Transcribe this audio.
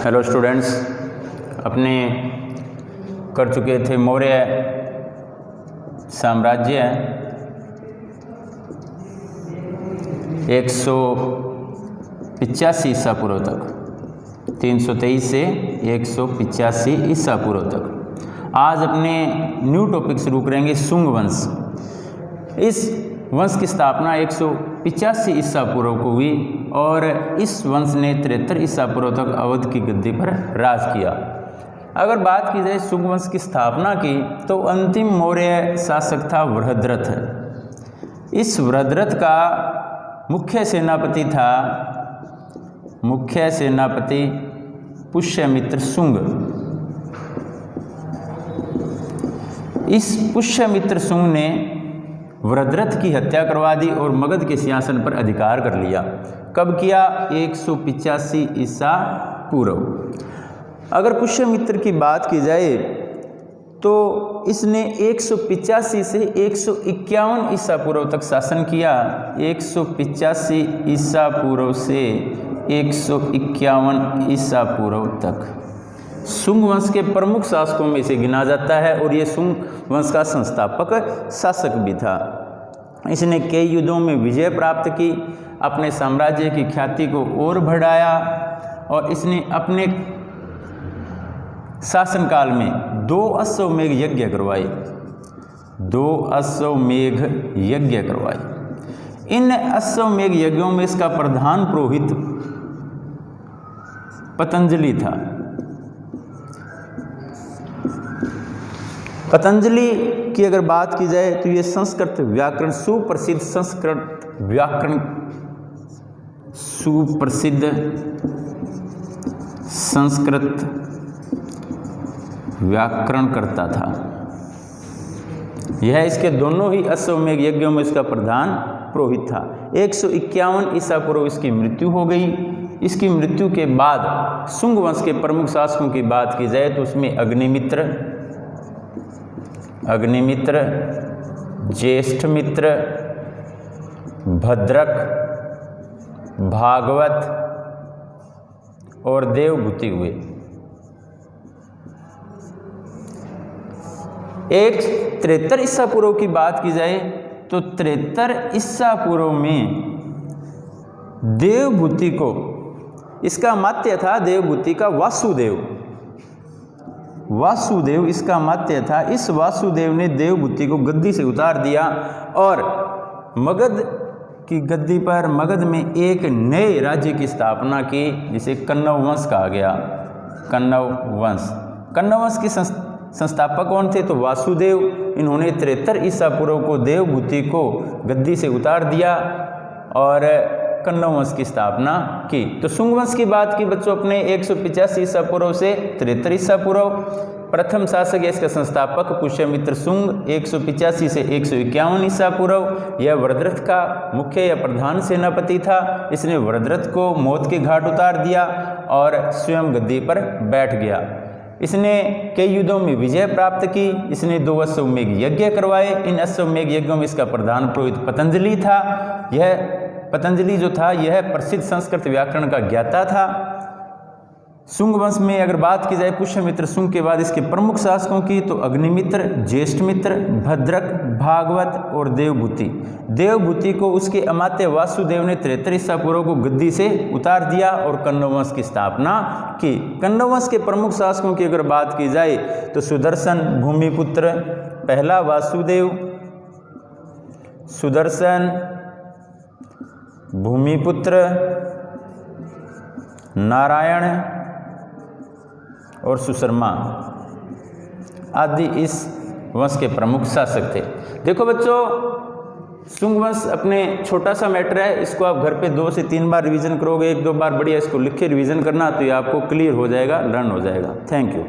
Hello students, अपने कर चुके थे मौर्य साम्राज्य 185 ईसा पूर्व तक, 323 से 185 ईसा पूर्व तक। आज अपने न्यू टॉपिक शुरू करेंगे शुंग वंश। इस वंश की स्थापना 185 ईसा पूर्व को हुई और इस वंश ने 73 ईसा पूर्व तक अवध की गद्दी पर राज किया। अगर बात की जाए शुंग वंश की स्थापना की तो अंतिम मौर्य शासक था वृहद्रथ। इस वृहद्रथ का मुख्य सेनापति पुष्यमित्र शुंग। इस पुष्यमित्र शुंग ने वृहद्रथ की हत्या करवा दी और मगध के सिंहासन पर अधिकार कर लिया। कब किया? 185 ईसा पूर्व। अगर पुष्यमित्र की बात की जाए तो इसने 185 से 151 ईसा पूर्व तक शासन किया। 185 ईसा पूर्व से 151 ईसा पूर्व तक शुंग वंश के प्रमुख शासकों में से गिना जाता है और ये शुंग वंश का संस्थापक शासक भी था। इसने कई युद्धों में विजय प्राप्त की, अपने साम्राज्य की ख्याति को और बढ़ाया और इसने अपने शासनकाल में 2 अश्वमेध यज्ञ करवाए। 2 अश्वमेध यज्ञ करवाए। इन अश्वमेध यज्ञों में इसका प्रधान पुरोहित पतंजलि था। पतंजलि की अगर बात की जाए तो ये सुप्रसिद्ध संस्कृत व्याकरणकर्ता था। यह इसके दोनों ही अश्वमेध यज्ञों में इसका प्रधान पुरोहित था। 151 ईसा पूर्व इसकी मृत्यु हो गई। इसकी मृत्यु के बाद शुंग वंश के प्रमुख शासकों की बात की जाए तो उसमें अग्निमित्र, ज्येष्ठमित्र, भद्रक, भागवत और देवभूति हुए। 173 ईसा पूर्व की बात की जाए तो 73 ईसा पूर्व में देवभूति को, इसका मात्य था देवभूति का वासुदेव इसका मात्य था। इस वासुदेव ने देवभूति को गद्दी से उतार दिया और मगध की गद्दी पर मगध में एक नए राज्य की स्थापना की जिसे कण्व वंश कहा गया। कण्व वंश के संस्थापक कौन थे? तो वासुदेव। इन्होंने 73 ईसा पूर्व को देवभूति को गद्दी से उतार दिया और कण्व वंश की स्थापना की। तो शुंग वंश की बात की बच्चों अपने 185 ईसा पूर्व से 73 ईसा पूर्व। प्रथम शासक इसका संस्थापक पुष्यमित्र शुंग 185 से 151 ईसा पूर्व। यह वृहद्रथ का मुख्य या प्रधान सेनापति था। इसने वृहद्रथ को मौत के घाट उतार दिया और स्वयं गद्दी पर बैठ गया। इसने कई युद्धों में विजय प्राप्त की। इसने 2 अश्वमेध यज्ञ करवाए। इन अश्वमेध यज्ञों में इसका प्रधान पुरोहित पतंजलि था। यह पतंजलि जो था यह प्रसिद्ध संस्कृत व्याकरण का ज्ञाता था। शुंग वंश में अगर बात की जाए पुष्यमित्र शुंग के बाद इसके प्रमुख शासकों की तो अग्निमित्र, ज्येष्ठमित्र, भद्रक, भागवत और देवभूति को उसके अमात्य वासुदेव ने 73 ईसा पूर्व को गद्दी से उतार दिया और कण्व वंश की स्थापना की। कण्व वंश के प्रमुख शासकों की अगर बात की जाए तो सुदर्शन, भूमिपुत्र, पहला वासुदेव, भूमिपुत्र, नारायण और सुशर्मा आदि इस वंश के प्रमुख शासक थे। देखो बच्चों, शुंग वंश अपने छोटा सा मैटर है। इसको आप घर पे 2 से 3 बार रिवीजन करोगे, 1-2 बार बढ़िया इसको लिख के रिवीजन करना तो ये आपको क्लियर हो जाएगा, लर्न हो जाएगा। Thank you.